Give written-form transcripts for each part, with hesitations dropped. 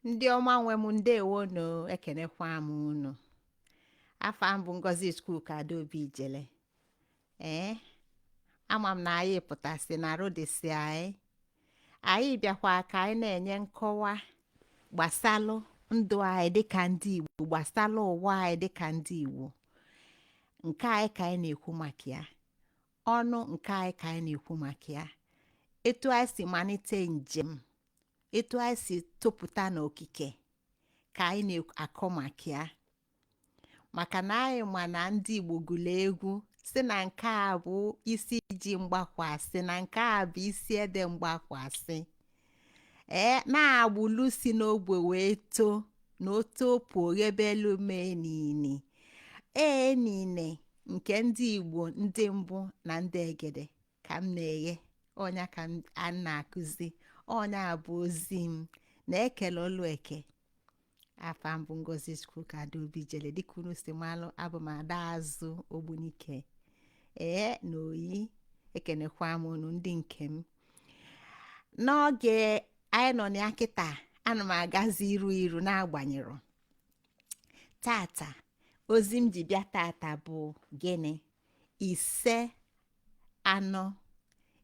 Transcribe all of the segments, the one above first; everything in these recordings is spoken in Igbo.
Ndị ọma nwe m ndewo no ekenekwa m unu. Afa m bụ Ngozi Chukwuka Adaobi Ijele. Ama m na anyị pụtasị na rodisi anyị bịakwa ka anyị na-enye nkọwa gbasalụ ndụ anyị dịka ndị Igbo, gbasalụ ụwa anyị dịka ndị Igbo. Nke anyị ka anyị na-ekwu maka ya, ọnụ nke anyị ka anyị na-ekwu maka ya, etu anyị si malite njem, etu anyị si topụta n'okike ka anyị na-akọ maka ya. Maka na anyị ma na ndị Igbo gụrụ egwu si na nke a bụ isi ji mgbakwasị, na nke a bụ isi ede mgbakwasị. Na-agbụlụ si n'ogbe wee too na otopu oghebelu mee nini. Nine nke ndị Igbo ndị mbụ na ndị egede ka m na-eghe, ọnya ka a na-akụzi, ọnya bụ ozi m na-ekele olu eke. Afa m bụ Ngozi Chukwuka Adaobi Ijele, dịka unu si malụ abụ m ada azụ Ogbunike. Na oyi ekenekwa m unu ndị nke m. N'oge anyị nọ na kịta, ana m agazi iru na-agbanyero. Tata ozi m ji bịa tata bụ gịnị?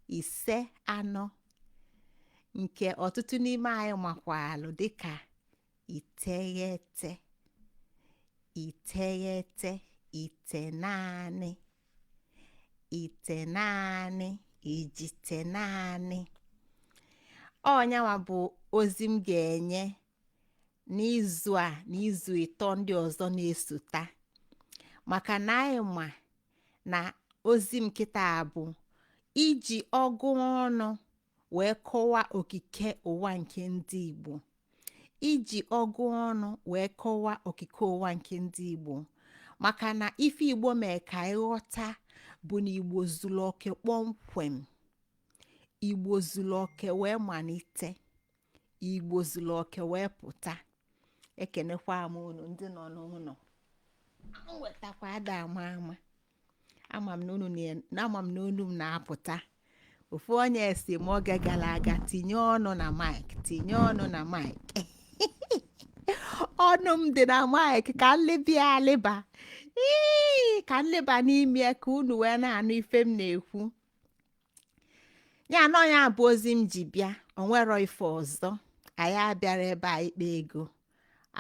Ise-anọ nke ọtụtụ n'ime anyị makwalụ dịka iteghete, itenaanị, ijitenaanị. Ọnyanwa bụ ozi m ga-enye n'izu a na izu ịtọ ndị ọzọ na-esota, maka na anyị ma na ozi m kịta bụ iji ọgụ ọnụ wee kọwaa okike ụwa nke ndị Igbo, iji ọgụ ọnụ wee kọwaa okike ụwa nke ndị Igbo. Maka na ife Igbo mee ka ịghọta bụ na Igbo zuru oke kpọmkwem, Igbo zuru oke wee malite, Igbo zuru oke wee pụta. Ekenekwa m unu ndị nọ n'ụlọ, nwetakwa ada ama ama m na unu m na-apụta. Ofu onye si m oge gara aga tinye ọnụ na mic ọnụ m dị na mic ka nleba n'ime ka unu wee na-anụ ife m na-ekwu. Ya nọ ya bụ ozi m ji bịa, onwero ife ọzọ. Anyị abịara ebe a ikpe ego,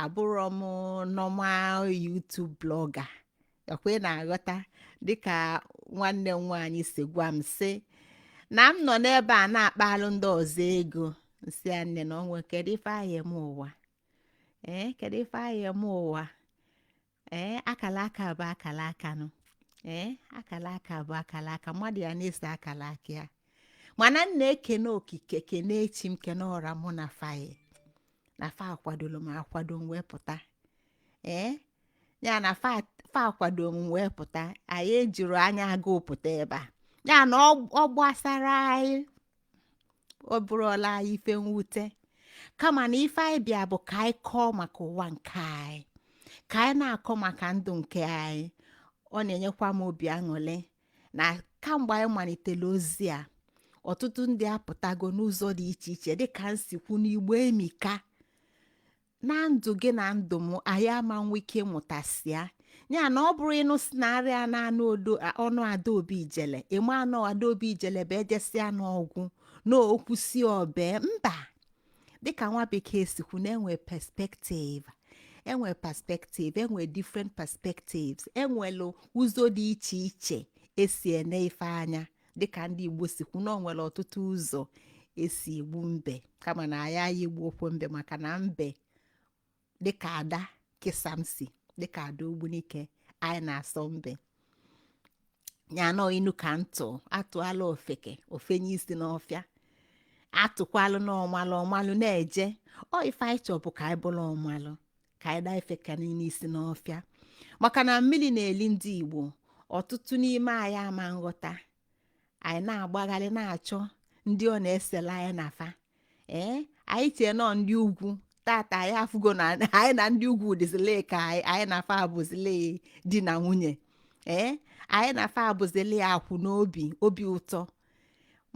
abụrụ m normal YouTube blogger, ekwe na-aghọta, dịka nwanne m nwaanyị si gwa m sị na m nọ n'ebe a na-akpalụ ndị ọzọ ego. Nsị ya nne na onwe kedu ife anyị eme ụwa, kedu ife anyị eme ụwa. Akala aka bụ akala aka nụ, akala aka bụ akala aka, mmadụ ya na-ese akala aka ya. Mana m na-ekene okike, kene echi m, kene ọra mụ na faye na fa akwadolo m akwado m wee pụta. Ya na fa akwado m wee pụta, anyị ejiri anya aga pụta ebe a. Ya na ọ gbasara anyị, ọ bụrụla anyị ife mwute, kama na ife anyị bịa bụ ka anyị kọọ maka ụwa nke anyị, ka anyị na-akọ maka ndụ nke anyị. Ọ na-enyekwa m obi aṅụrị na kamgbe anyị malitere ozi a, ọtụtụ ndị apụtago n'ụzọ dị iche iche, dịka nsikwu n'Igbo emika. Na ndụ gị na ndụ m, anyị ama nwe ike ịmụtasịa. Ya na ọ bụrụ ịnụ sinarị a na-anụ ọnụ Adaobi Ijele, ịma anọ Adaobi Ijele bụ ejesịa n'ọgwụ na okwusi obe mba. Dịka nwa bekee sikwu na enwe perspective, enwe different perspectives, enwelu ụzọ dị iche iche esi ene ife anya. Dịka ndị Igbo sikwu na ọ nwere ọtụtụ ụzọ esi egbu mbe, kama na anyị egbu okwu mbe, maka na mbe dịka ada Kisamsi, dịka ada Ogbunike, anyị na-asọ mbe. Ya nọ inu ka ntụ atụala ofeke, ofenye isi n'ọfịa, atụkwalụ n'ọmalụ na-eje. Ọ ife anyị chọ bụ ka anyị bụrụ ọmalụ, ka anyị daa ifeka niile isi n'ọfịa. Maka na mmiri na-eli ndị Igbo, ọtụtụ n'ime anyị ama nghọta. Anyị na-agbagharị na-achọ ndị ọ na-esela anyị nafa. Anyị chee nọ ndị ugwu, tata anyị afụgo na anyị na ndị ugwu dịzile ka anyị nafa abụzile di na nwunye. Anyị nafa abụzile akwụ n'obi, obi ụtọ.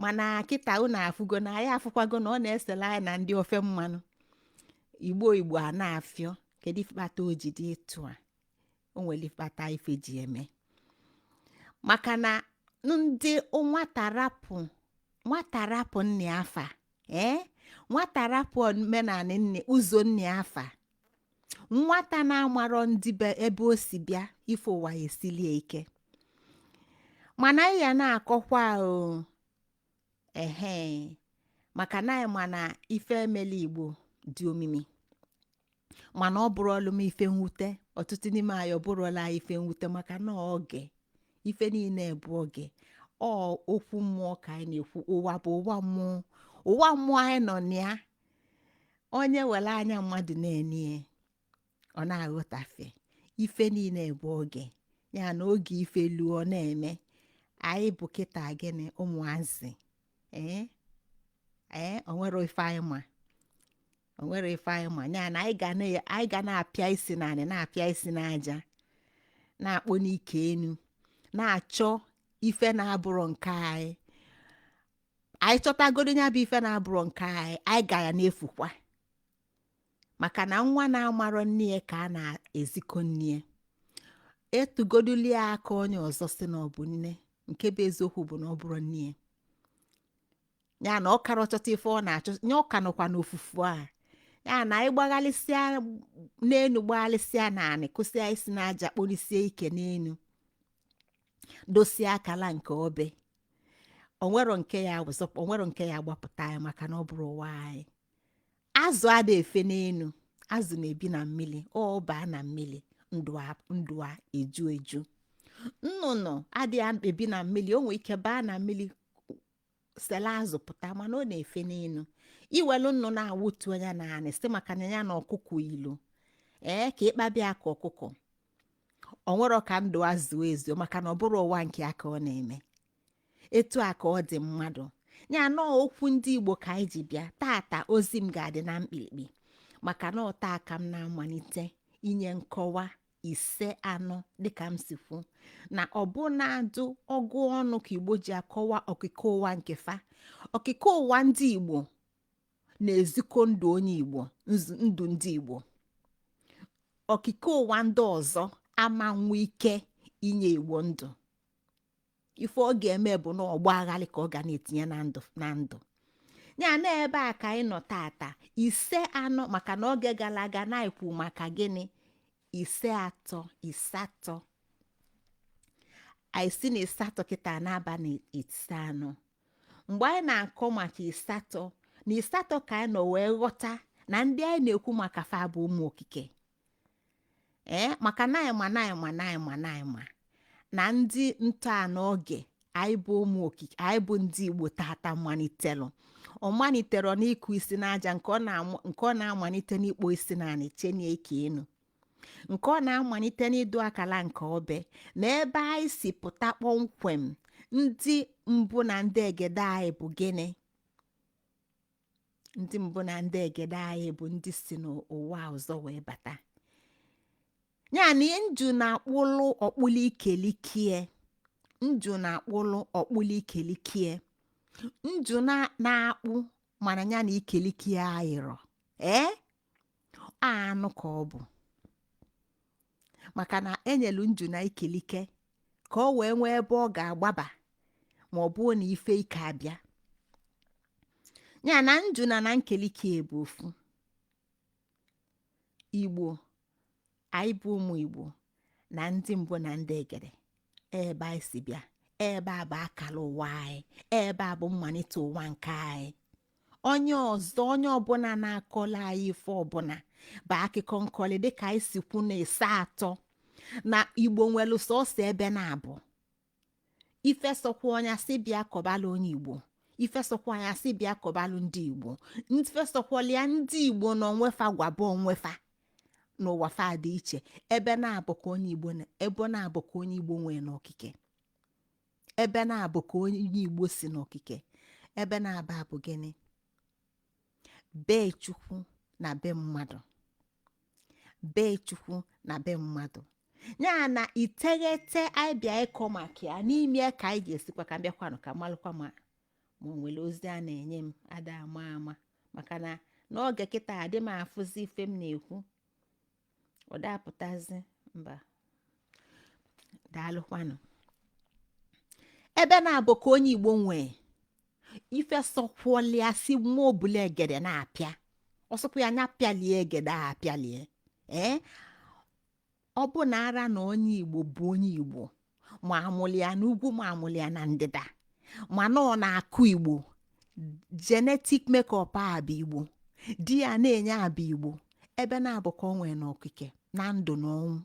Mana kịta unu afụgo na anyị afụkwago na ọ na-esela anyị na ndị ofe mmanụ. Igbo a na-afịọ kedu ife kpata o ji dị etu a. O nwere ife kpata ife ji eme maka na ndị nwata rapụ nne afa nwata rapụ omenanị nne ụzọ nne afa, nwata na-amarọ ndị be ebe o si bịa, ife ụwa ya esilie ike. Mana anyị ya na-akọkwa maka na anyị ma na ife emeli Igbo dị omimi, mana ọ bụrụ ọlụ m ife mwute. Ọtụtụ n'ime anyị ọ bụrụla ife mwute maka na oge ife niile bụ oge okwu mmụọ ka anyị na-ekwu. Ụwa bụ ụwa mmụọ, ụwa mmụọ anyị nọ na ya. Onye were anya mmadụ na-enye ọ na-aghọtafe ife niile bụ oge ya, na oge ife luo na-eme. Anyị bụ kịta gịnị ụmụazị onwere ife anyị ma, onwere ife anyị ma ya na anyị ga na-apịa isi naanị na-apịa isi n'aja, na-akpọ n'ike enu, na-achọ ife na-abụrụ nke anyị chọtagodo ya bụ ife na-abụrụ nke anyị ga ya na-efukwa. Maka na nwa na-amarọ nne ya ka a na-ezikọ nne ya, etugodulie aka onye ọzọ si na ọ bụ nne, nke bụ eziokwu bụ na ọ bụrụ nne ya. Ya na ọ kara ọchọta ife ọ na-achọ ya, ọ ka nọkwa n'ofufu a. Ya na anyị gbaghalịsịa n'enu, gbaghalịsịa naanị, kụsịa isi n'aja, kpolisie ike n'enu, dosie akala nke obe, onwero nke ya wụzọpụ, onwero nke ya gbapụta anyị, maka na ọ bụrụ ụwa anyị. Azụ ada efe n'enu, azụ na-ebi na mmiri, ọ baa na mmiri, ndụ a eju eju. Nnụnụ adịghị ebi na mmiri, o nwere ike baa na mmiri sele azụ pụta, mana ọ na-efe n'enu. Iwelu nnụnụ na-awụtu anya na anị site maka na ya na ọkụkọ ilu ka ịkpabịa ka ọkụkọ, onwero ka ndụ azụ ezu, maka na ọ bụrụ ụwa nke aka ọ na-eme. Etu a ka ọ dị mmadụ. Ya na okwu ndị Igbo ka anyị ji bịa tata. Ozi m ga-adị na mkpirikpi maka na ọta aka m na-amalite inye nkọwa Ise-Na dịka m si kwu, na ọbụnadụ ọgụ ọnụ ka Igbo ji akọwa okike ụwa nke fa. Okike ụwa ndị Igbo na-ezikọ ndụ onye Igbo, ndụ ndị Igbo. Okike ụwa ndị ọzọ ama nwe ike inye Igbo ndụ. Ife ọ ga-eme bụ na ọgba aghalị ka ọ ga na-etinye na ndụ ya. Na ebe a ka anyị nọ tata, Ise-Na, maka na oge gara aga na-ekwu maka gịnị Ise-atọ. Anyị si na Ise-atọ kịta na-aba na Ise-anọ. Mgbe anyị na-akọ maka Ise-atọ, na Ise-atọ ka anyị nọ wee ghọta na ndị anyị na-ekwu maka fa bụ ụmụ okike. Maka na anyị ma na ndị ntọala oge anyị bụ ụmụ okike, anyị bụ ndị Igbo tata malitelụ. Ọ maliterọ n'ịkụ isi n'aja, nke ọ na-amalite n'ikpo isi naanị chenie ike enu, nke ọ na-amalite n'ịdụ akala nke obe. Na ebe anyị si pụta kpọmkwem, ndị mbụ na ndị egede anyị bụ gịnị? Ndị mbụ na ndị egede anyị bụ ndị si n'ụwa ọzọ wee bata. Ya na nju na-akpụlụ ọkpụlụ ikelikie, nju na-akpụlụ ọkpụlụ ikelikie, nju na-akpụ mana ya na ikelikie ayịrọ anụ ka ọ bụ. Maka na enyelu nju na ikelike ka ọ wee nwee ebe ọ ga-agbaba ma ọ bụrụ na ife ike abịa. Ya na nju na nkelikie bụ ofu. Igbo, anyị bụ ụmụ Igbo na ndị mbụ na ndị egede, ebe anyị si bịa, ebe a bụ akara ụwa anyị, ebe a bụ mmalite ụwa nke anyị. Onye ọzọ, onye ọbụla na-akọla anyị ife ọbụla bụ akụkọ nkọli, dịka anyị si kwu na Ise-atọ na Igbo nwelu sọsọ ebe na-abụ. Ife sọkwa onye si bịa kọbalụ onye Igbo, ife sọkwa onye si bịa kọbalụ ndị Igbo, ife sọkwalịa ndị Igbo na onwefa gwaba onwefa n'ụwa fa dị iche. Ebe na-abụ ka onye Igbo ebe na-abụ ka onye Igbo nwee n'okike, ebe na-abụ ka onye Igbo si n'okike. Ebe na-abụ abụ gịnị? Be Chukwu na be mmadụ, be Chukwu na be mmadụ. Ya na iteghete anyị bịa ịkọ maka ya, n'ime ka anyị ga-esikwa ka mbịakwanụ ka malụkwa ma o nwere ozi a na-enye m ada ama maka na n'oge kịta adị m afụzi ife m na-ekwu ọ dapụtazi mba daalụkwanụ ebe na-abụ ka onye Igbo nwee ife sọkwọlịa si nwa obula egede na-apịa ọsọkwa ya nya pịalie egede a apịalie ọ bụ na ara na onye Igbo bụ onye Igbo ma amụlịa n'ugwu ma amụlịa na ndịda mana ọ na-akụ Igbo genetic makeup a bụ Igbo di ya na-enye abụ Igbo ebe na-abụ ka ọ nwee na okike na ndụ na ọnwụ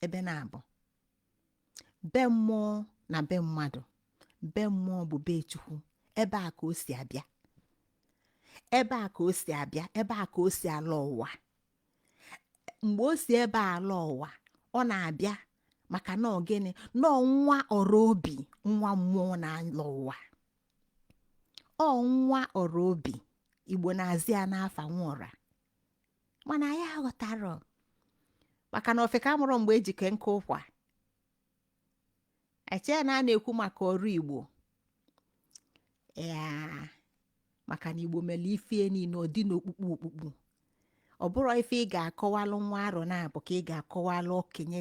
ebe na-abụ be mmụọ na be mmadụ be mmụọ bụ be Chukwu ebe a ka o si abịa ebe a ka o si abịa ebe a ka o si ala ụwa mgbe o si ebe a ala ụwa ọ na-abịa maka na ogene na nwa ọrụ obi nwa mmụọ na-ala ụwa ọ nwa ọrụ obi Igbo na-azị ya n'afa nwaọra mana ya aghọtara maka na ofeka mụrụ mgbe ejike nke ụkwa eche na a na-ekwu maka ọrụ Igbo maka na Igbo mere ife niile ọ dị n'okpukpu ọ bụrụ ife ị ga-akọwalụ nwa arọ na-abụ ka ị ga-akọwalụ okenye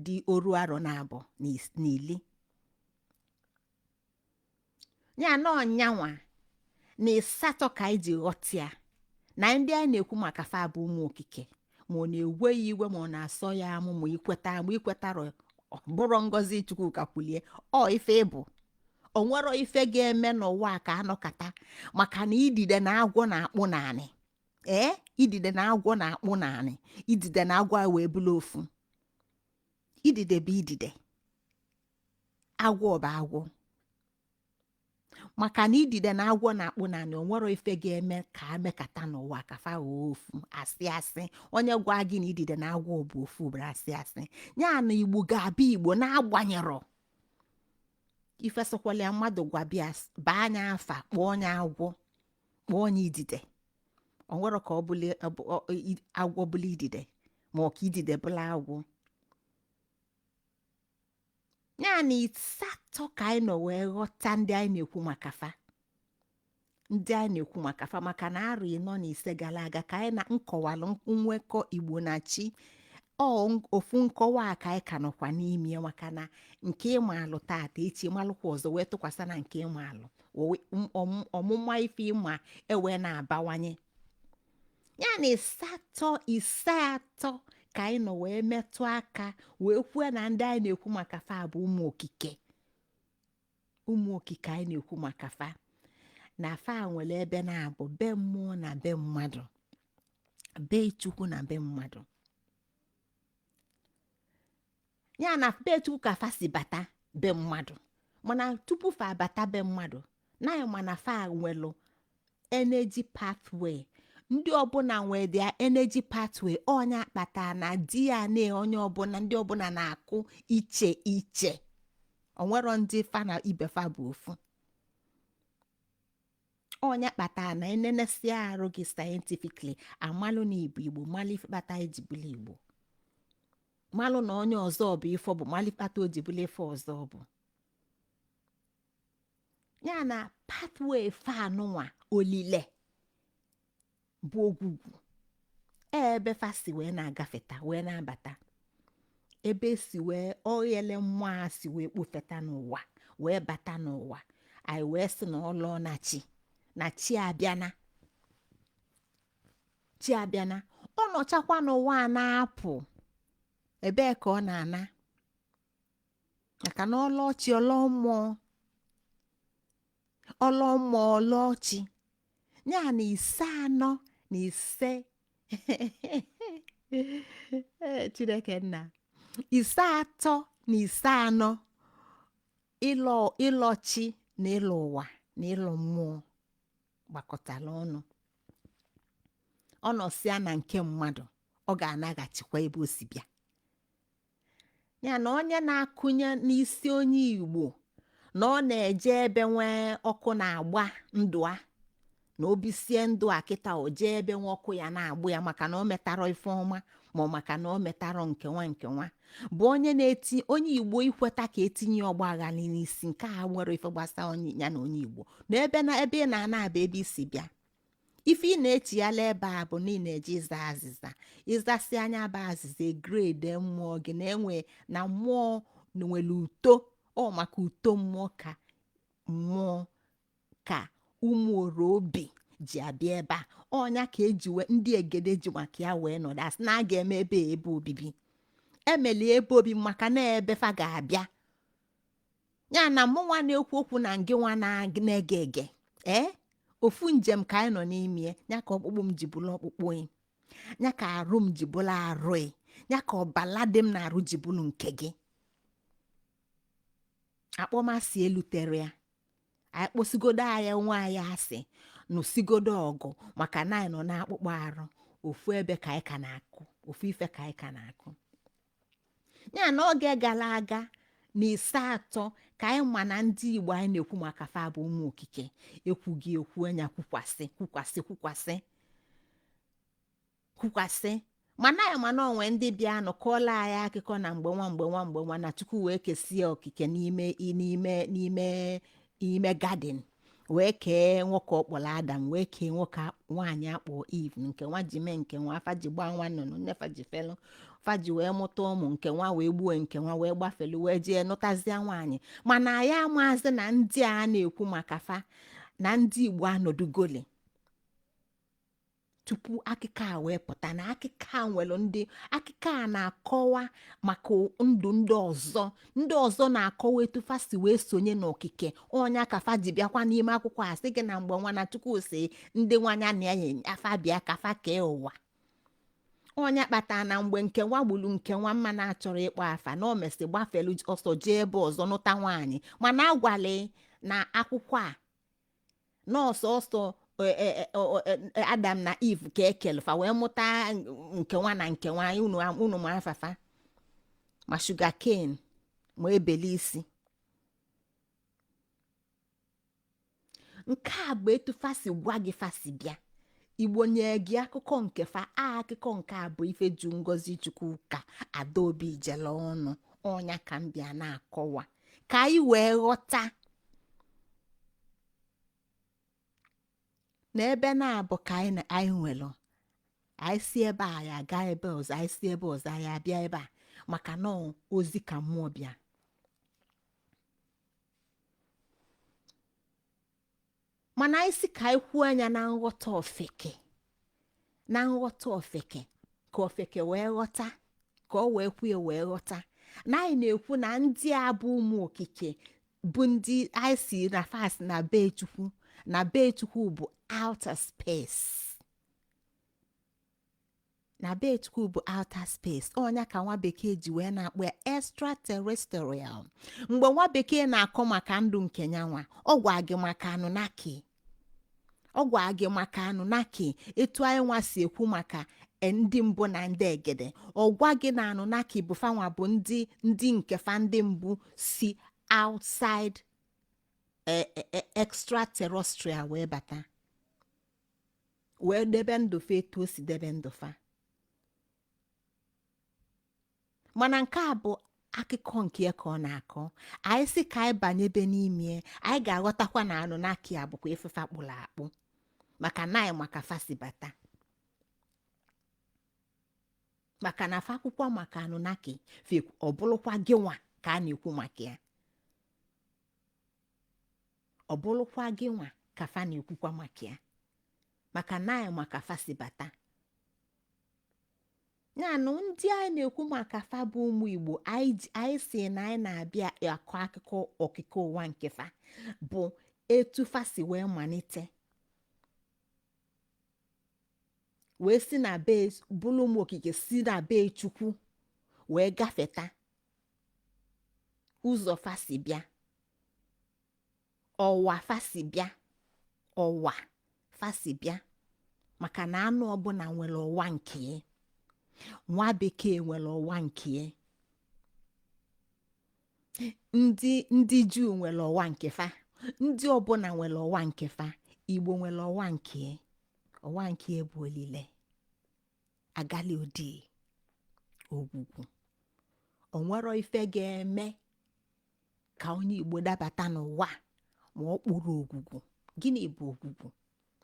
dị oru arọ na-abụ n'ili ya na ọnyanwa na ịsatọ ka anyị ji ghọta ya na ndị anyị na-ekwu maka fa bụ ụmụ okike ma ọ na-ewe ya iwe ma ọ na-asọ ya amụ ma ikwetara ọ bụrụ ngọzi Chukwu ka kwulie ọ ife ịbụ o nwero ife ga-eme n'ụwa ka anọkata maka na idide na agwọ na-akpụ naanị idide na agwọ na-akpụ naanị idide na agwọ wee bụrụ ofu idide bụ idide agwọ bụ agwọ maka na idide na agwọ na-akpụ naanị o nwero ife ga-eme ka amekata n'ụwa ka fa ofu asị onye gwa gị na idide na agwọ bụ ofu bụ asị ya na Igbo ga-abịa Igbo na-agbanyerọ ife sokwala mmadụ gwa bịa baa anya afa kpọọ onye agwọ kpọọ onye idide o nwere ka agwọ bụla idide ma ọ ka idide bụla agwọ ya na ịsatọ ka anyị nọ wee ghọta ndị anyị na-ekwu maka fa maka na arụ 4 na 5 gara aga ka anyị na nkọwalụ nwekọ Igbo na chi ofu nkọwa a ka anyị ka nọkwa n'ime maka na nke ịmalụ tata echi malụkwa ọzọ wee tụkwasị na nke ịmalụ ọmụma ife ịma ewe na-abawanye ya na ise atọ ka anyị nọ wee metụ aka wee kwue na ndị anyị na-ekwu maka fa bụ ụmụ okike anyị na-ekwu maka fa na fa nwere ebe na-abụ be mmụọ na be mmadụ be Chukwu na be mmadụ ya na be Chukwu ka fa si bata be mmadụ mana tupu fa bata be mmadụ na ya mana fa nwelu energy pathway ndị ọbụla nwee dia energy pathway onye akpata na DNA onye ọbụla ndị ọbụla na-akụ iche onwero ndị fa na ibe fa bụ ofu onye kpata na enenesi arụ gị scientifically amalụ na Igbo malụ ifekpata ejibụla Igbo malụ na onye ọzọ bụ ife bụ malụ ifekpata ojibụla ife ọzọ bụ ya na pathway fanụnwa olile bụ ogwugwu ebe fa si wee na-agafeta wee na-abata ebe si wee oghele mmụọ a si wee kpofeta n'ụwa wee bata n'ụwa anyị wee sị na ọlọ na chi abịana ọ nọchakwa n'ụwa a na-apụ ebee ka ọ na-ana maka na ọlọchi ọlọchi ya na Iseano na ise Chineke nna 3 na 4 ịlọchi na ịlọ ụwa na ịlọ mmụọ gbakọtara ọnụ ọ nọsịa na nke mmadụ ọ ga-anaghachikwa ebe o si bịa ya na onye na-akụnye n'isi onye Igbo na ọ na-eje ebe nwee ọkụ na-agba ndụ na obisie ndụ a kịta o jee ebe nwa ọkụ ya na-agbụ ya maka na o metara ife ọma ma ọ maka na o metara nke nwa bụ onye Igbo ikweta ka etinye ọgba agha n'isi nke a nwere ife gbasa onye ya na onye Igbo na ebe ị na-ana aba ebe isi bịa ife ị na-echighala ebe a bụ na ị na-eje ịza azịza. Ịzasị anya bụ azịza egrade mmụọ gị na-enwe na mmụọ nwere uto. Ọ maka uto mmụọ ka ụmụ obi ji abịa ebe a. Ọnya ka eji ndị egede ji maka ya wee nọdụ asị na a ga-eme ebe obibi. Emeli ebe obibi maka na ebe fa ga-abịa. Ya na mụnwa na-ekwu okwu na ngị nwa na-ege ege ofu njem ka anyị nọ n'ime ya ka ọkpụkpụ m ji bụrụ ọkpụkpụ ya ka arụ m ji bụrụ arụ ya ka ọbala dị m na-arụ ji bụrụ nke gị. Akpọmasị elutere ya anyị kpọsigodo anyị nwa anyị asị nụsigodo ọgụ maka na anyị nọ n'akpụkpọ arụ. Ofu ebe ka anyị ka na-akụ, ofu ife ka anyị ka na-akụ. Ya na oge gara aga na 3 ka anyị ma na ndị Igbo anyị na-ekwu maka fa bụ ụmụ okike ekwughị ekwu anya kwukwasị mana anyị mana onwe ndị bịa nọ kọọla anyị akụkọ na mgbe nwa na Chukwu wee kesie okike n'ime gadin wee kee nwoke ọkpọrọ Adam wee kee nwaanyị akpọ Eve nke nwa ji mee nke nwa afa ji gbaa nwa nnụnụ nnefa ji felu faji wee mụta ụmụ nke nwa wee gbuo nke nwa wee gbafelu wee jee nụtazie nwaanyị. Mana anyị amaazị na ndị a na-ekwu maka fa na ndị Igbo anọdụgoli tupu akụkọ a wee pụta. Na akụkọ a nwere akụkọ a na-akọwa maka ndụ ndị ọzọ na-akọwa etu fa si wee sonye n'okike. Ọnya ka fa ji bịakwa n'ime akwụkwọ a sị gị na mgbe nwa na Chukwu si ndị nwanya na afa bịa ka fa kee ụwa. Ọnya kpatara na mgbe nke nwa gburu nke nwa mma na-achọrọ ịkpọ afa na o mesị gbafelu ọsọ jee ebe ọzọ nụta nwaanyị. Mana agwali na akwụkwọ a nọọsụ ọsọ Adam na Eve ka ekelfa wee mụta nke nwa na nke nwaanyị unu ma afafa ma sugar cane ma ebeli isi. Nke a bụ etu fasi gwa gị fasi bịa. Igbo nye gị akụkọ nke fa akụkọ nke a bụ ife ju Ngozi Chukwu ka Adaobi jele ọnụ. Ọnya ka m bịa na-akọwa ka anyị wee ghọta na ebe na-abụ ka anyị nwere anyị si ebe a ya aga ebe ọzọ, anyị si ebe ọzọ anyị abịa ebe a maka na ozi ka mmụọ bịa. Mana anyị si ka anyị kwuo anya na nghọta ofeke ka ofeke wee ghọta ka ọ wee kwuo wee ghọta na anyị na-ekwu na ndị a bụ ụmụ okike bụ ndị anyị si na fast na be Chukwu bụ outer space. Na be Chukwu bụ outer space. Ọnya ka nwa bekee ji wee na-akpọ ya extraterrestrial. Mgbe nwa bekee na-akọ maka ndụ nke nyanwa ọ gwa gị maka Anunnaki etu anyị nwa si ekwu maka ndị mbụ na ndị egede. Ọ gwa gị na Anunnaki bụ fanwa bụ ndị nke fa ndị mbụ si outside extraterrestrial wee bata wee debe ndụ fa etu o si debe ndụ fa. Mana nke a bụ akụkọ nke ya ka ọ na-akọ. Anyị si ka anyị banyebe n'ime anyị ga-aghọtakwa na Anunnaki a bụkwa efefe akpụrụ akpụ maka na anyị maka fasi bata maka na fa akwụkwọ maka Anunnaki ọ bụrụkwa gị nwa ka a na-ekwu maka ya. Ọ bụrụkwa gị nwa ka fa na-ekwukwa maka ya maka na anyị maka fasi bata. Nyanụ ndị anyị na-ekwu maka fa bụ ụmụ Igbo anyị si na anyị na-abịa akọ akụkọ okike ụwa nke fa bụ etu fa si wee malite wee si na be bụrụ ụmụ okike si na be Chukwu wee gafeta ụzọ fa si bịa ọwa fa si bịa maka na anụ ọbụla nwere ọwa nke ya. Nwa bekee nwere ọwa nke ya, ndị Juu nwere ọwa nke fa, ndị ọbụla nwere ọwa nke fa. Igbo nwere ọwa nke ya. Ọwa nke ya bụ olile agali odi ogwugwu. O nwero ife ga-eme ka onye Igbo dabata n'ụwa ma ọ kpụrụ ogwugwu. Gịnị bụ ogwugwu?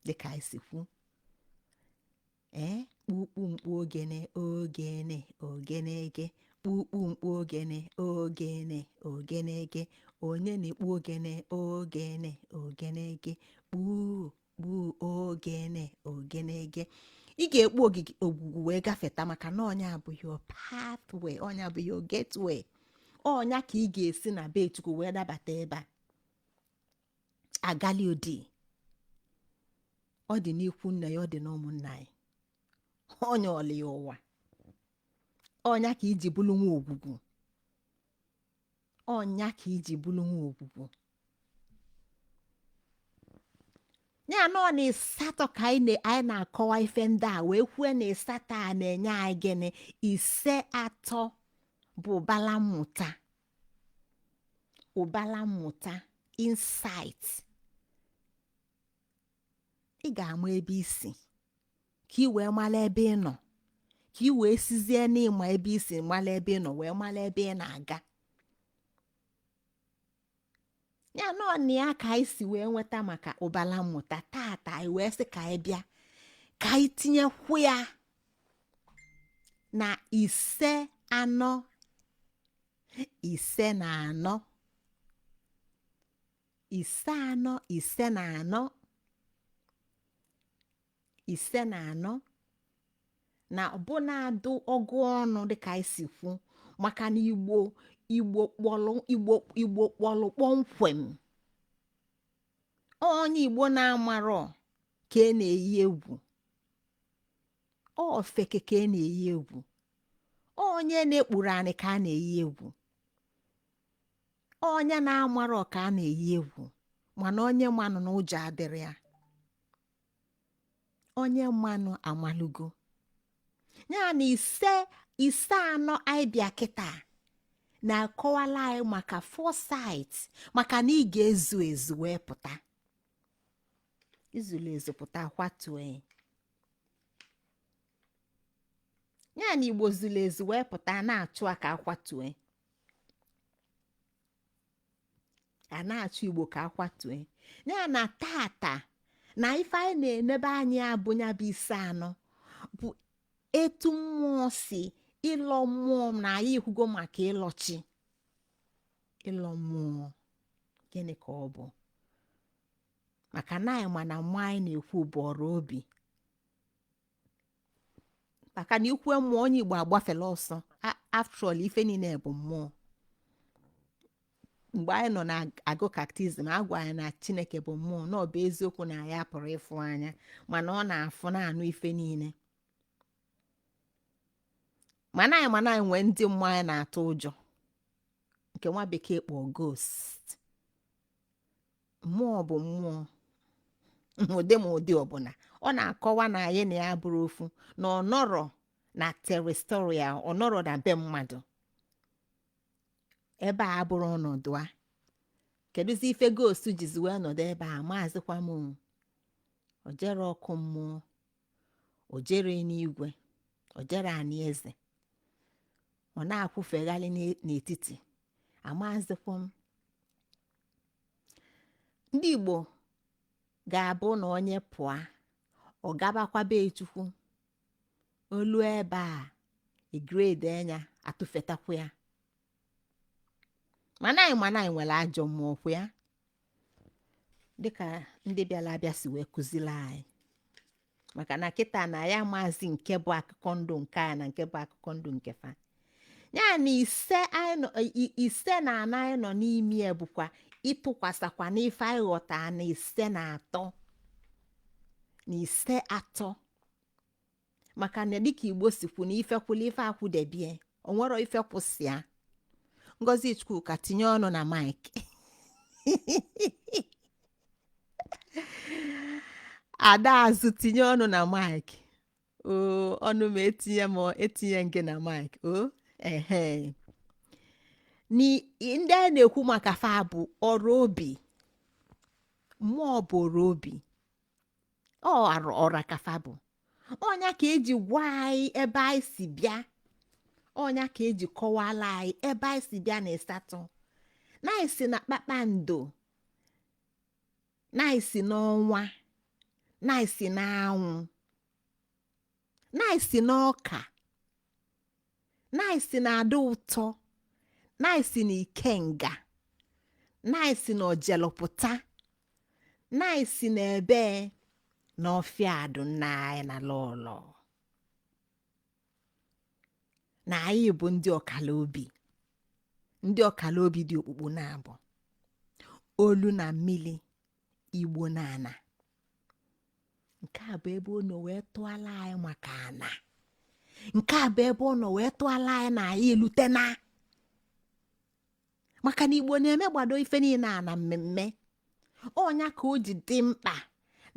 Dịka anyị si kwu kpukpu mkpu ogene ogene ogenege kpukpu mkpu ogene ogene ogenege onye na-ekpu ogene ogene ogenege kpuu ogene ogenege. Ị ga-ekpu ogwugwu wee gafeta maka na ọnya abụghị your pathway, ọnya abụghị your gateway. Ọnya ka ị ga-esi na be Chukwu wee dabata ebe a agali odi. Ọ dị n'ikwu nna ya, ọ dị n'ụmụnna ya, ọnya ọlị ya ụwa. Ọnya ka iji bụrụ nwa ogwugwu, ọnya ka iji bụrụ nwa ogwugwu. Ya nọ na ịsatọ ka anyị na-akọwa ife ndị a wee kwue na ịsatọ a na-enye anyị gịnị? Ise atọ bụ ụbala mmụta, ụbala mmụta, insight. Ị ga-ama ebe isi ka ị wee mara ebe ị nọ, ka ị wee sizie n'ịma ebe isi mara ebe ị nọ wee mara ebe ị na-aga. Ya nọ na ya ka anyị si wee nweta maka ụbala mmụta. Tata anyị wee sị ka anyị bịa ka anyị tinyekwu ya na ise anọ, ise na anọ, ise anọ, ise na anọ, ise na anọ, na ọbụna adụ ọgụ ọnụ dịka anyị si kwu, maka na Igbo kpọlụ kpọmkwem. Onye Igbo na-amarọ ka e na-eyi egwu, ofeke ka e na-eyi egwu, onye na-ekpuru anị ka a na-eyi egwu, onye na-amarọ ka a na-eyi egwu. Mana onye mmanụ na ụjọ adịrị ya, onye mmanụ amalugo. Ya na ise anọ anyị bịa kịta na-akọwala anyị maka foresight, maka na ị ga-ezu ezu wee pụta. Izulu ezu pụta kwatue. Ya na Igbo zulu ezu wee pụta na-achụ aka akwatue, a na-achụ Igbo ka akwatue. Ya na tata na ife anyị na-enebe anyị abụnya bụ ise anọ bụ etu mmụọ si ịlọ mmụọ. Na anyị ikwugo maka ịlọchi, ịlọ mmụọ gịnị ka ọ bụ? Maka na anyị ma na mmụọ anyị na-ekwu bụ ọrụ obi. Maka na ikwe mmụọ onye Igbo agbafela ọsọ. After all, ife niile bụ mmụọ. Mgbe anyị nọ na-agụ kaktizim, agwa anyị na Chineke bụ mmụọ, na ọ bụ eziokwu na ya pụrụ ịfụ anya, mana ọ na-afụ na-anụ ife niile. Mana anyị nwee ndị mmụọ anyị na-atụ ụjọ, nke nwa bekee kpọọ ghost. Mmụọ bụ mmụọ ụdị ma ụdị ọbụla. Ọ na-akọwa na anyị na ya bụrụ ofu, na ọ nọrọ na terrestrial, ọ nọrọ na be mmadụ. Ebe a bụrụ ọnọdụ a. Kedụzi ife ghost jizi wee nọdụ ebe a? Maazịkwa m, o jere ọkụ mmụọ, o jere n'igwe, o jere anị eze, ọ na-akwụfegharị n'etiti. Amazịkwa m. Ndị Igbo ga-abụ na onye pụọ, ọ gabakwa be Chukwu, olu ebe a igrade anya atụfetakwa ya. Mana anyị nwere ajọ mmụọ kwa ya, dịka ndị bịara abịa si wee kụzili anyị. Maka na kịta na ya maazị nke bụ akụkọ ndụ nke a na nke bụ akụkọ ndụ nke fa. Ya na ise na anọ anyị nọ n'ime ya bụkwa ịtụkwasakwa n'ife anyị ghọta na ise na atọ, na ise atọ. Maka na dịka Igbo si kwu na ife kwụla ife akwụdebie, o nwero ife kwụsị ya. Ngozi Chukwuka, tinye ọnụ na mic. Ada Azụ, tinye ọnụ na mic. Ọnụ m etinye nke na mic. Ehe. Ndị a na-ekwu maka fa bụ ọrụ obi. Mmụọ bụ ọrụ obi. Ọra ka fa bụ. Ọnya ka eji gwa anyị ebe anyị si bịa. Ọnya ka eji kọwala anyị ebe anyị si bịa na ịsatọ. Na anyị si na kpakpando, na anyị si n'ọnwa, na anyị si n'anwụ. na-esi n'ọka, na-esi na-adị ụtọ, na-esi na ikenga, na-esi na ojelopụta, na-esi na ebe na ọfịa adụ nna anyị na lọlọ. Na anyị bụ ndị ọkala obi, ndị ọkala obi dị okpukpu na-abụ olu na mmili, Igbo na ana. Nke a bụ ebe ụnọ wee tụọla anyị maka ana. Nke a bụ ebe ụnọ wee tụọla anyị na anyị elutena. Maka na Igbo na-eme gbado ife niile a na mmemme. Ọnya ka o ji dị mkpa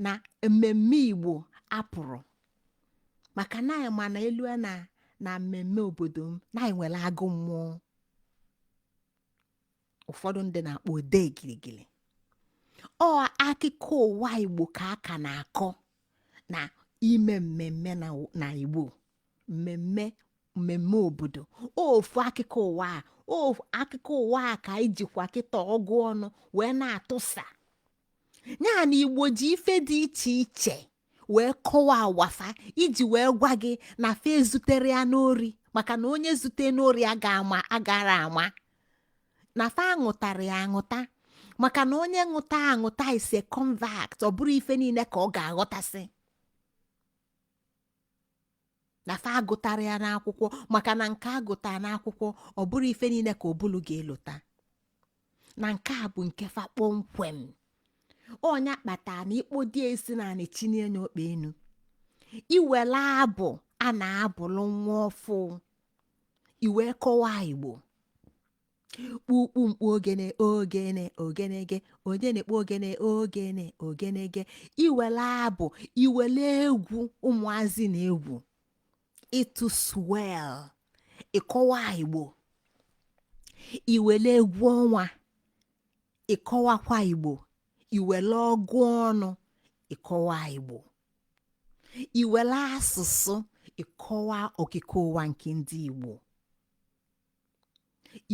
na mmemme Igbo apụrụ. Maka na anyị ma na elu na mmemme obodo m na anyị nwere agụ mmụọ. Ụfọdụ ndị na-akpọ ode giligili. Ọ akụkọ ụwa Igbo ka aka na-akọ na ime mmemme na Igbo. Mmemme obodo. Ofu akụkọ ụwa a. Ofu akụkọ ụwa a ka anyị jikwa kịta ọgụ ọnụ wee na-atụsa. Ya na Igbo ji ife dị iche iche wee kọwaa wafa iji wee gwa gị na fe zutere ya n'ori. Maka na onye zute n'ori agara ama. Na fa aṅụtara ya aṅụta. Maka na onye aṅụta ise convert, ọ bụrụ ife niile ka ọ ga-aghọtasị. Na fa agụtara ya n'akwụkwọ, maka na nke agụta n'akwụkwọ ọ bụrụ ife niile ka obulu ga-elota. Na nke a bụ nke fa kpọmkwem. Ọnya kpata na ikpo dị esi na anịchinye n'okpe enu. Iwele abụ a na-abụlụ nwa ọfụ. Iwe kọwaa Igbo. Kpukpu mkpu ogene ogene ogenege, onye na-ekpo ogene ogene ogenege. Iwele abụ, iwele egwu ụmụazị na egwu. Ịtụ swell, ịkọwa Igbo. Iwele egwu ọnwa, ịkọwakwa Igbo. Iwele ọgụ ọnụ, ịkọwa Igbo. Iwele asụsụ, ịkọwa okike ụwa nke ndị Igbo.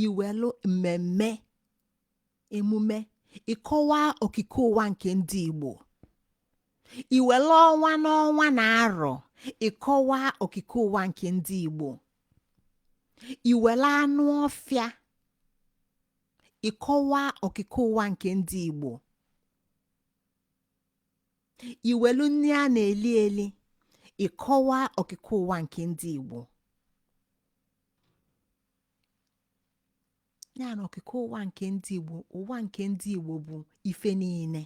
Iwelu mmemme, emume, ịkọwa okike ụwa nke ndị Igbo. Iwele ọnwa n'ọnwa na arọ, ịkọwa okike ụwa nke ndị Igbo. Iwele anụ ọfịa, ịkọwa okike ụwa nke ndị Igbo. Iwelu nri a na-eli eli, ịkọwa okike ụwa nke ndị Igbo. Ya na okike ụwa nke ndị Igbo, ụwa nke ndị Igbo bụ ife niile.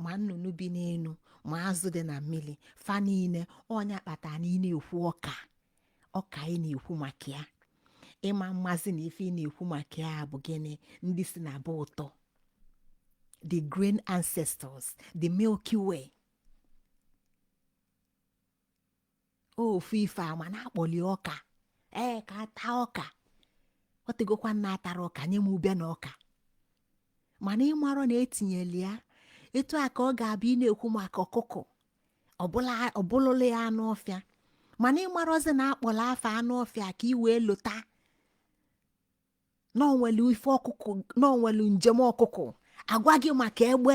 Ma nnụnụ bi n'elu, ma azụ dị na mmiri, fa niile. Ọnya kpata na ị na-ekwu ọka ị na-ekwu maka ya. Ịma mmazi na ife ị na-ekwu maka ya bụ gịnị? Ndị si na be ụtọ, the green ancestors, the Milky Way. Ofu ife ama na-akpọli ọka. Ka taa ọka. Ọ tegokwa nna atara ọka nye m ube na ọka. Mana ịmarọ na etinyeli ya etu a ka ọ ga-abịa ị na-ekwu maka ọkụkọ. Ọbụlụla ya anụ ọfịa. Mana ịmarọzi na akpọla afa anụ ọfịa ka ị wee lota n'onwelu ife ọkụkọ, n'onwelu njem ọkụkọ. Agwa gị maka egbe.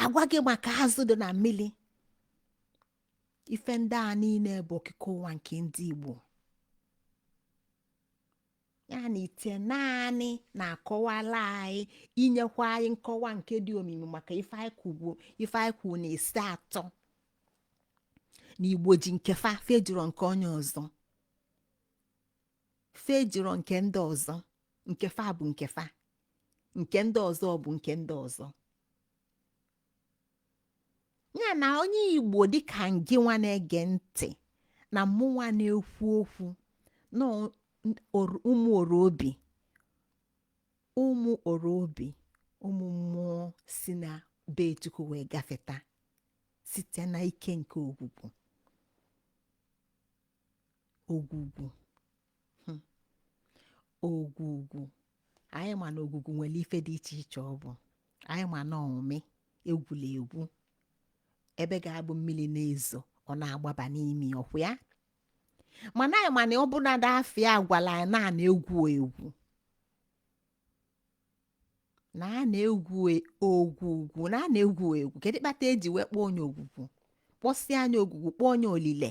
Agwa gị maka azụ dị na mmiri. Ife ndị a niile bụ okike ụwa nke ndị Igbo. Ya na ite naanị na-akọwala anyị, inyekwa anyị nkọwa nke dị omimi maka ife anyị kwuo na ise atọ. Na Igbo ji nke fejiro nke onye ọzọ. Fejiro nke ndị ọzọ. Nke fa bụ nke fa. Nke ndị ọzọ bụ nke ndị ọzọ. Ya na onye Igbo dịka ngị nwa na-ege ntị na mụnwa na-ekwu okwu na ụmụ orobi, ụmụ mmụọ si na be Chukwu wee gafeta site na ike nke ogwugwu. Anyị ma na ogwugwu nwere ife dị iche iche ọ bụ. Anyị ma na ọmụmị egwula egwu ebe ga-abụ mmiri na-ezo ọ na-agbaba n'imi ọkwụ ya. Mana anyị ma na ọ bụ na afịa agwala anyị na-egwu na-egwu ogwugwu. Kedu kpata eji wee kpọọ onye ogwugwu? kpọsịa anya ogwugwu kpọọ onye olile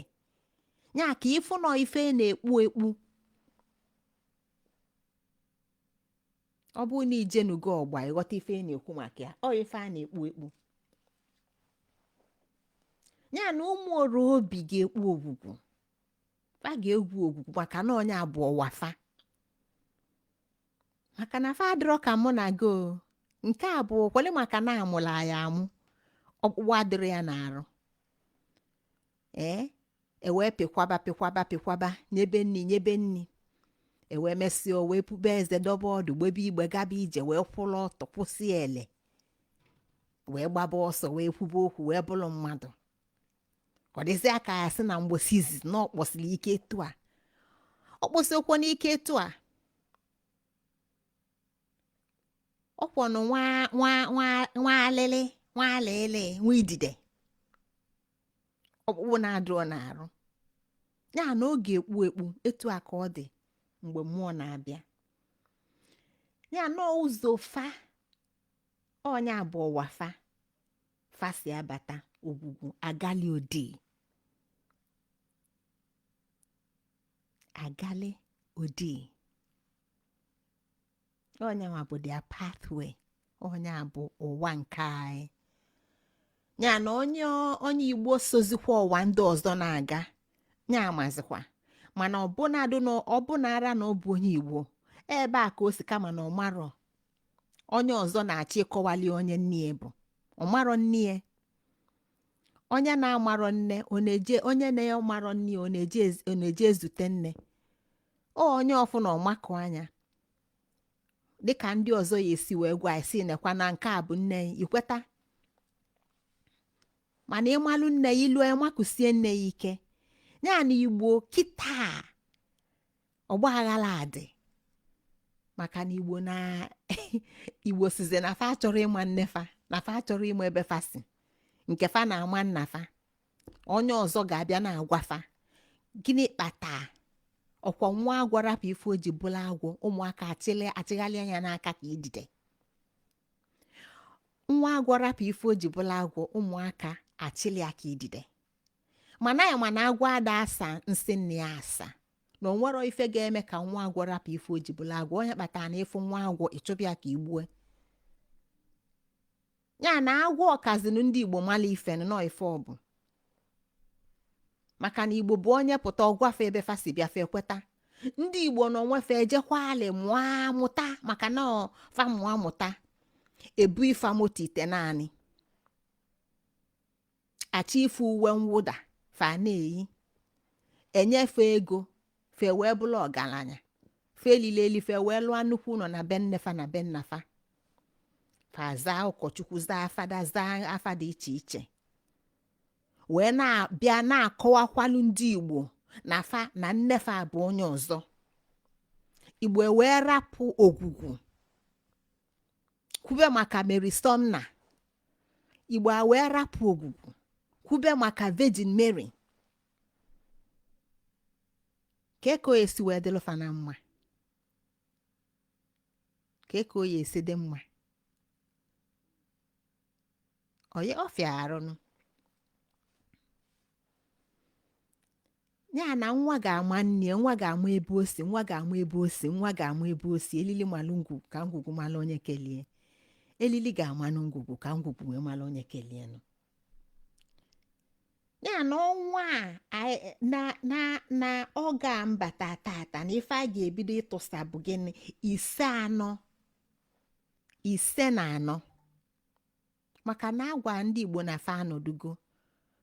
nya ka ịfụ nọ ife na-ekpu ekpu. Ọ bụrụ na ijenugo ọgba ịghọta ife na-ekwu maka ya, ọ ife a na-ekpu ekpu. Ya na ụmụ ọrụ obi ga-ekpu ogwugwu, fa ga-egwu ogwugwu maka na onye abụọ wafa, maka na fa adịrọ ka mụ na go nke abụọ kwele maka na amụla ya amụ ọkpụkpụ adịrị ya n'arụ. Ewee pịkwaba nyebe nni ewee mesịa o wee pube eze dobe ọdụ gbebe igbe gaba ije wee kwụrụ ọtọ kwụsị ele wee gbaba ọsọ wee kwube okwu wee bụrụ mmadụ. Ọ dịzị aka ya sị na mgbosi izizi na ọkpọsịrị ike etu a ọkpọsị okwu n'ike etu a ọkwọnụ nwa alịlị nwa idide ọkpụkpụ na-adịrọ n'arụ. Ya na oge ekpu ekpu etu a ka ọ dị mgbe mmụọ na-abịa. Ya na ụzọ fa onye abụọ wafa fasi abata ogwugwu agali odi onye nwa bụ their pathway, onye abụ ụwa nke anyị. Ya na onye Igbo sozikwa ụwa ndị ọzọ na-aga ya amazikwa, mana ọbụnara na ọ bụ onye Igbo ebe a ka o si kama na ọmarọ onye ọzọ na-achọ ịkọwali onye nne bụ ọmarọ nne. Onye na-amarọ nne onye na-amarọ nne ọ na-eje ezute nne onye ọfụna ọmakụ anya dịka ndị ọzọ ya esi wee gwa esi nekwa na nke a bụ nne ya ikweta, mana ịmalụ nne ya ilu makụsie nne ya ike. Ya na Igbo kịta ọgba aghara adị maka na Igbo size na fa chọrọ ịma nne fa na fa chọrọ ịma ebe fa si nke fa na-ama nna fa onye ọzọ ga-abịa na-agwa fa gịnị kpata ọkwa nwa agwọ rapụ ife o ji bụla agwọ ụmụaka achịghalị anya n'aka ka idide. Nwa agwọ rapụ ife o ji bụla agwọ ụmụaka achịlị aka idide. Mana agwọ ada asa nsị nne ya asa na o nwero ife ga-eme ka nwa agwọ rapụ ife o ji bụla agwọ onye kpatara na ịfụ nwa agwọ ịchụbịa ka igbue. Ya na agwọ ọkazinu ndị Igbo mala ife nọ ife ọ bụ maka na Igbo bụ onye pụta ọgwafe ebe fa si bịafe kweta. Ndị Igbo nọ nwefe ejekwa alị mụọ amụta maka na fa mụọ amụta ebu ife moto ite naanị achọ ife uwe mwụda fa na-eyi enyefe ego fe wee bụrụ ọgaranya fe elile fe wee lụọ nnukwu ụlọ na be nne fa na be nna fa fa zaa ụkọchukwu zaa fada zaa afa dị iche iche wee na-abịa na-akọwakwalu ndị Igbo na fa na nne fa bụ onye ọzọ. Igbo wee rapụ ogwugwu kwube maka Mary Sumner. Igbo wee rapụ ogwugwu kwube maka Virgin Mary. Ka o esi wee dịlụ fa na mma, ka o ya esi dị mma oye ọfịa arụnụ. Ya na nwa ga-ama nne, nwa ga-ama ebe o si, nwa ga-ama ebe o si, nwa ga-ama ebe o si. Elili malụ ngwugwu ka ngwugwu malụ onye kelie. Elili ga-amanụ ngwugwu ka ngwugwu wee malụ onye kelie nụ. Ya na ọnwa na ọ ga-mbata tata na ife a ga-ebido ịtụsa bụ gịnị Ise-Na maka na agwa ndị Igbo na fa anọdugo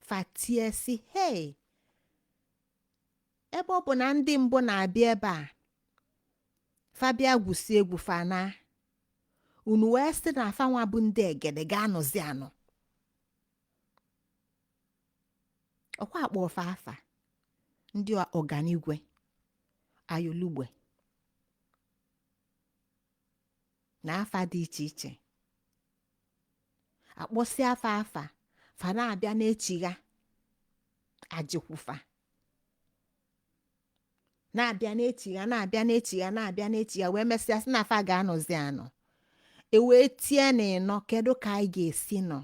fatie si hey ebe ọ bụ na ndị mbụ na-abịa ebe a fabia gwusi egwu fana unu wee sị na afanwa bụ ndị egede ga-anọzi anọ ọkwa akpọ ofe afa ndị ọganigwe ayolugbe na afa dị iche iche akpọsị afa fa na-abịa n'echigha ajikwufa na-abịa n'echigha wee mesịa sị na afa ga-anọzi anọ ewee tie n'ịnọ kedu ka anyị ga-esi nọ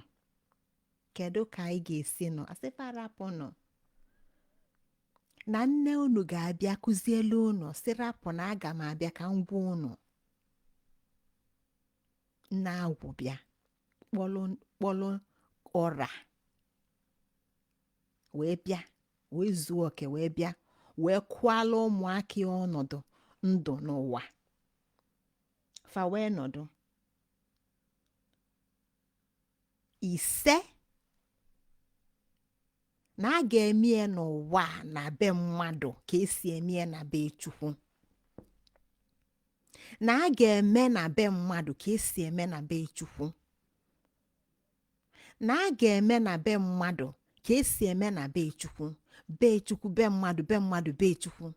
kedu ka anyị ga-esi nọ asị farapụ nọ na nne unu ga-abịa kụzielu unu sirapụ na aga m abịa ka m gwa unu nna agwụ bịa kpọlụ ọra wee bịa wee zuo oke wee bịa wee kwụala ụmụaka ọnọdụ ndụ n'ụwa fa wee nọdụ ise na a ga-emie n'ụwa na be mmadụ ka esi emie na be Chukwu na a ga-eme na be mmadụ ka esi eme na be Chukwu na a ga-eme na be mmadụ ka esi eme na be Chukwu be Chukwu be mmadụ be mmadụ be Chukwu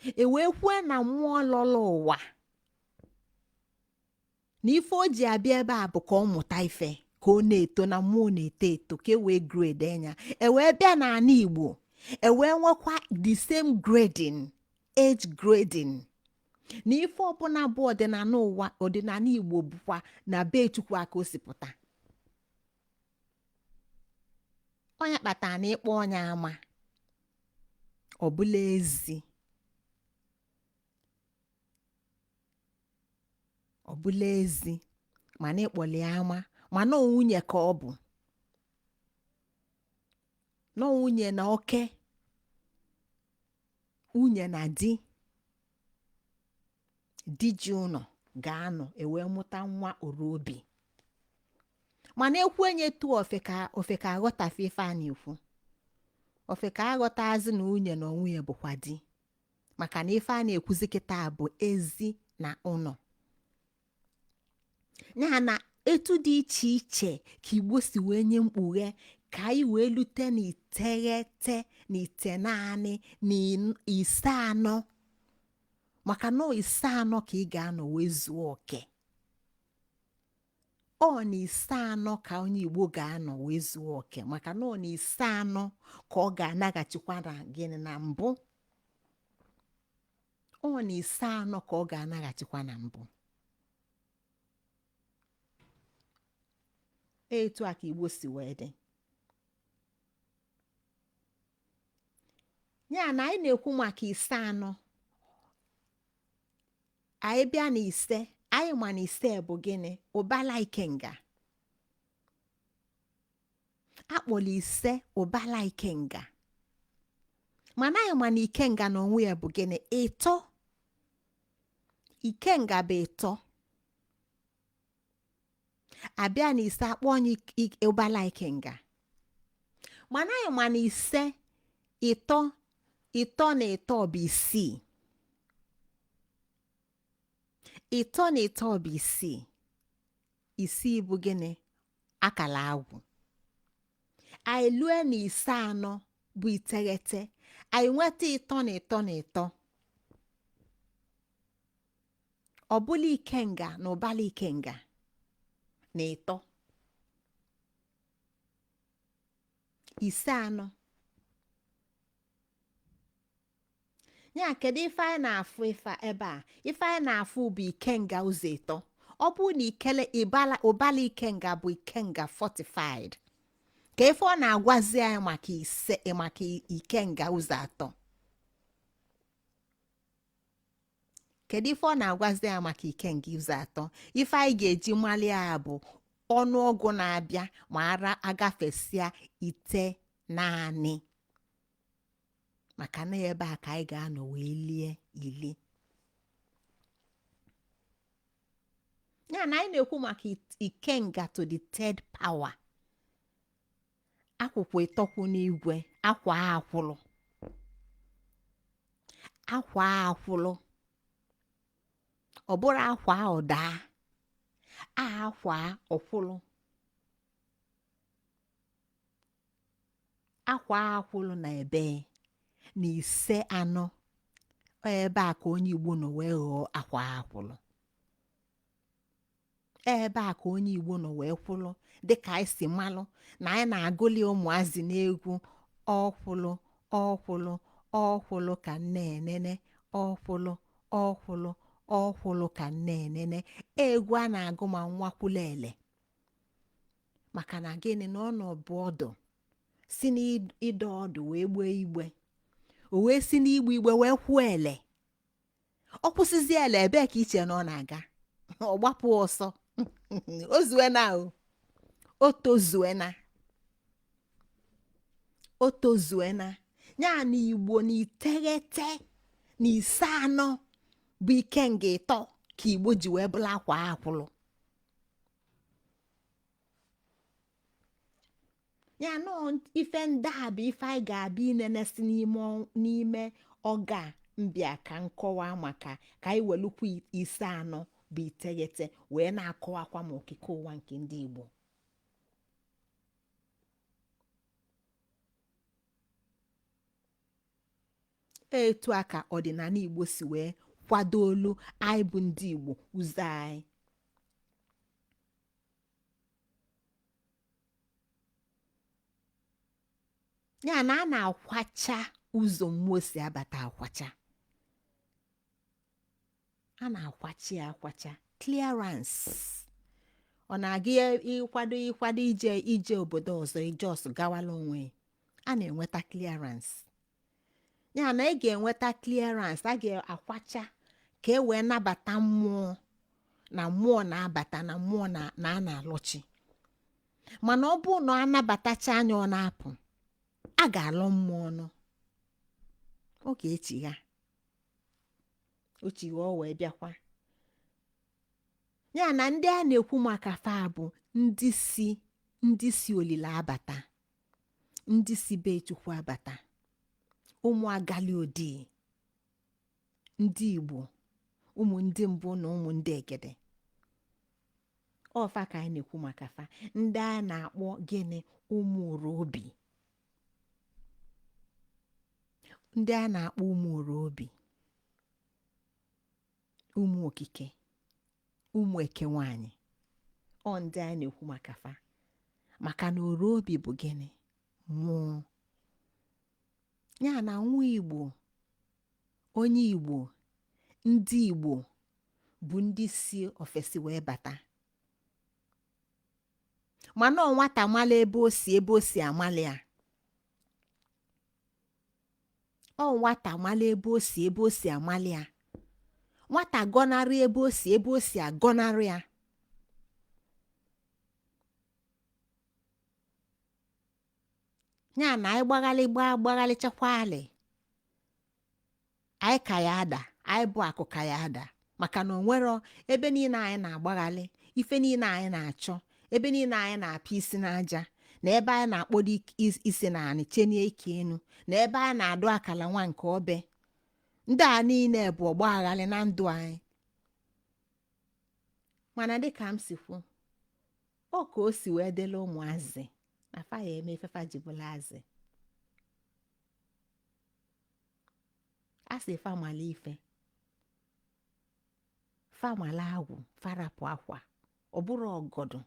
e wee kwue na mmụọ lọrọ ụwa na ife o ji abịa ebe a bụ ka ọ mụta ife ka ọ na-eto na mmụọ na-eto eto ka e wee grade enya e wee bịa n'ala Igbo e wee nwekwa the same grading age grading na ife ọbụla bụ ọdịnala ụwa ọdịnala Igbo bụkwa na be Chukwu aka o si pụta onye kpatara na ịkpọ onye ama ọ bụla ezi mana ịkpọli ama mana nwunye ka ọ bụ na nwunye na oke nwunye na di ji ụnọ ga-anọ ewee mụta nwa orobi mana ekwenye tu ofe ka aghọtafe ife a na-ekwu ofe ka aghọtazi na nwunye na nwunye bụkwa di maka na ife a na-ekwuzi kịta bụ ezi na ụnọ ya na etu dị iche iche ka Igbo si wee nye mkpughe ka anyị wee lute n'iteghete na itenaanị na ise anọ maka na ise anọ ka ị ga-anọ wee zuo oke ọ na ise anọ ka onye Igbo ga-anọ wee zuo oke maka na ọ na ise anọ ka ọ ga-anaghachikwa na gịnị na mbụ ọ na ise anọ ka ọ ga-anaghachikwa na mbụ etu a ka Igbo si wee dị ya na anyị na-ekwu maka ise anọ anyị bịa na ise anyị ma na ise bụ gịnị ụbala ikenga akpọrọ ise ụbala ikenga mana anyị ma na ikenga na onwe ya bụ gịnị ịtọ ikenga bụ ịtọ abịa na ise akpọ onye ụbala ikenga mana anyị ma na ise ịtọ na ịtọ bụ isii ịtọ na ịtọ bụ isii bụ gịnị akala agwụ anyị lue na ise anọ bụ iteghete anyị nweta ịtọ na ịtọ na ịtọ ọbụla ikenga na ụbala ikenga na ịtọ ise anọ ya kedu ife anyị na-afụ ife ebe a ife anyị na-afụ bụ ikenga ụzọ ịtọ ọ bụ na ikele ụbala ikenga bụ ikenga fortified ka ife ọ na-agwazi anyị maka ikenga ụzọ atọ kedu ife ọ na-agwazi anyị maka ikenga ụzọ atọ ife anyị ga-eji mali ya bụ ọnụọgụ na-abịa ma ara agafesịa ite naanị maka na ebe a ka anyị ga-anọ wee lie ili ya na anyị na-ekwu maka ikenga to the third power akwụkwọ ịtọkwu n'igwe akwa akwụlụ ọ bụrụ akwa ụda akwa ọkwụlụ akwa akwụlụ na ebe na ise anọ ebe a ka onye Igbo nọ wee ghọọ akwa akwụlụ ebe a ka onye Igbo nọ wee kwụlụ dịka anyị si malụ na anyị na-agụli ụmụazị n'egwu ọkwụlụ ọkwụlụ ọkwụlụ ka nne enene ọkwụlụ ọkwụlụ ka nne enene egwu a na-agụ ma nwa kwụlụ ele maka na gịnị na ọ nọbụ ọdụ si n'ịdọ ọdụ wee gbee igbe, o wee si n'igbe igbe wee kwuo ele. Ọ kwụsịzi ele, ebee ka iche na ọ na-aga? Ọ gbapụ ọsọ. O zuena o tozuena, o tozuena. Ya na Igbo na iteghete na Iseano bụ ike nga ịtọ ka Igbo ji wee bụrụ akwa akwụlụ. Ya nọ ife ndị a bụ ife anyị ga-abịa inenesi n'ime ọga mbịa ka nkọwa maka ka anyị welukwu Iseano bụ iteghete wee na-akọwakwa ma okike ụwa nke ndị Igbo. Etu a ka ọdịnala Igbo si wee kwado olu anyị bụ ndị Igbo ụzọ anyị. Ya na a na-akwacha ụzọ mmụọ si abata akwacha, a na-akwachi akwacha clearance. Ọ na-aga ịkwado ije obodo ọzọ, ije ọsọ gawala onwe, a na-enweta clearance. Ya na ị ga-enweta clearance, a ga-akwacha ka e wee nabata mmụọ, na mmụọ na-abata na mmụọ na a na-alọchi. Mana ọ bụ na anabatacha anya ọ na-apụ, a ga-alọ mmụọ ọnụ. Ọ ga-echigha o wee bịakwa. Ya na ndị a na-ekwu maka fa bụ ndị si olile abata, ndị si be Chukwu abata, ụmụ agali odi, ndị Igbo, ụmụ ndị mbụ na ụmụ ndị egede. Ọfa ka anyị na-ekwu maka fa, ndị a na-akpọ gịnị? Ụmụ orobi. Ndị a na-akpọ ụmụ orobi, ụmụ okike, ụmụ eke nwanyị. Ọ ndị a na-ekwu maka fa, maka na orobi bụ gịnị? Mmụọ. Ya na nwa Igbo, onye Igbo, ndị Igbo bụ ndị si ofesi wee bata. Mana ọ nwata mala ebe o si amali ya. Ọ nwata mala ebe o si amali ya. Nwata gọnarị ebe o si agọnarị ya. Ya na anyị gbaghalịchakwa alị, anyị ka ya ada, anyị bụ akụ ka ya ada. Maka na onwero ebe niile anyị na-agbaghalị, ife niile anyị na-achọ, ebe niile anyị na-apịa isi n'aja, na ebe anyị na-akpọdo isi na anị chenie ike enu, na ebe anyị na-adụ akala nwa nke obe. Ndị a niile bụ ọgbaghalị na ndụ anyị. Mana dịka m si kwu, ọ ka o si wee dịla ụmụazị na fa ya eme ifefa jibụla azị. A sị famala ife, famala agwụ, farapụ akwa. Ọ bụrụ ọgọdụ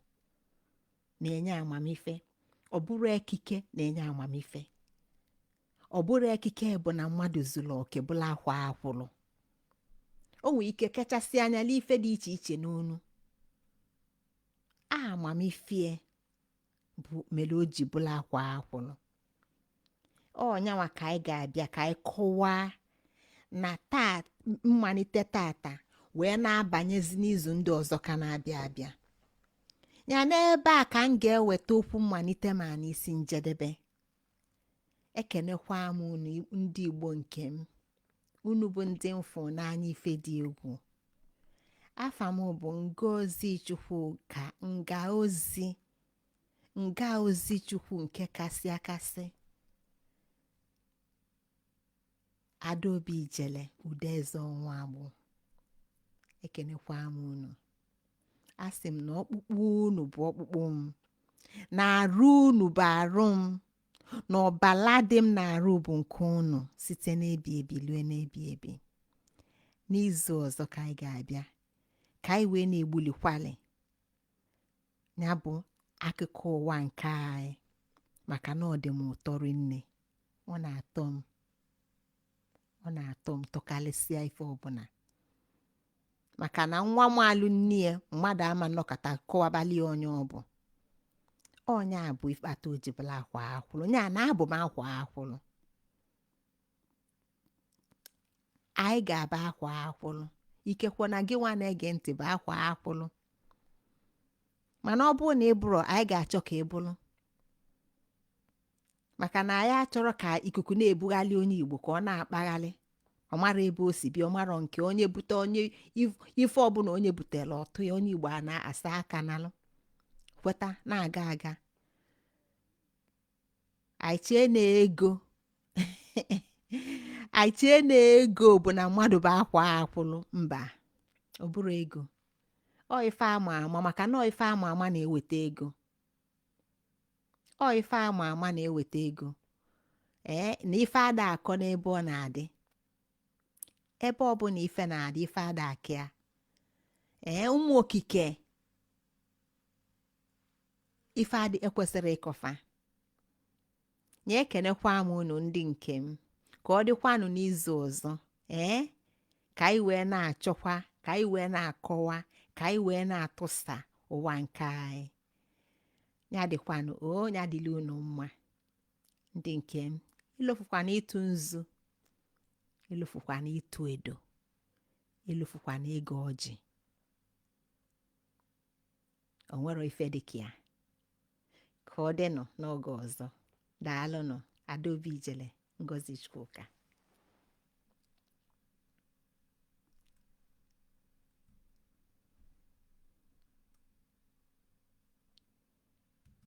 na-enye amamife, ọ bụrụ ekike na-enye amamife. Ọ bụrụ ekike bụ na mmadụ zuru oke bụla akwa akwụlụ. O nwere ike kachasị anya n'ife dị iche iche n'onu. Amamife bụ mere o ji bụla akwa akwụlụ. Ọnyanwa ka anyị ga-abịa ka anyị kọwaa na mmalite tata wee na-abanyezi n'izu ndị ọzọ ka na-abịa abịa. Ya n'ebe a ka m ga-eweta okwu mmalite ma n'isi njedebe. Ekenekwa m unu ndị Igbo nke m, unu bụ ndị mfụ n'anya ife dị egwu. Afa m bụ Ngozi Chukwu ka nga ozi Chukwu nke kasị akasị. Adaobi Ijele Udeze ọnwa agbụ. Ekenekwa m unu. Asị m na ọkpụkpụ unu bụ ọkpụkpụ m, na arụ unu bụ arụ m, na ọbala dị m na-arụ bụ nke unu, site n'ebi ebi lue n'ebi ebi. N'izu ọzọ ka anyị ga-abịa ka anyị wee na-egbulikwali ya bụ akụkọ ụwa nke anyị, maka na ọ dị m ụtọ rinne. Ọ na-atọ m tọkalịsịa ife ọbụla, maka na nwa m alụ nne ya, mmadụ ama nnọkọta kọwabalị onye ọ bụ. ọnya bụ ifeata ojibụla akwa akwụlụ nya na abụ m akwa akwụlụ anyị ga-aba akwa akwụlụ ikekwe na gị nwa na-ege ntị bụ akwa akwụlụ mana ọ bụrụ na ị bụrụ anyị ga-achọ ka ị bụrụ maka na anyị achọrọ ka ikuku na-ebugharị onye Igbo ka ọ na-akpagharị ọ mara ebe o si bịa ọ mara nke onye bute onye ife ọbụla onye butere ọtụ ya onye Igbo a na-asa aka nalụ kweta na-aga aga anyị chee na ego anyị chee na ego bụ na mmadụ bụ akwa akwụlụ mba ọ bụrụ ego ọ ife ama ama maka na ife ama ama na-eweta ego ọ ife ama ama na-eweta ego na ife ada akọ n'ebe ọ na-adị ebe ọ bụ na ife na-adị ife ada akịa ụmụ okike ife adị ekwesịrị ịkọfa nye ekenekwa m unu ndị nke m ka ọ dịkwanụ n'izu ọzọ ka anyị wee na-achọkwa ka anyị wee na-akọwa ka anyị wee na-atụsa ụwa nke anyị ya dịkwanụ ya dịla unu mma ndị nke m ilofukwana ịtụ nzu ilofukwana ịtụ edo ilofukwana ego ọjị o nwere ife dịka ya ka ọ dịnụ n'oge ọzọ daalụnụ Adaobi Ijele Ngozi Chukwuka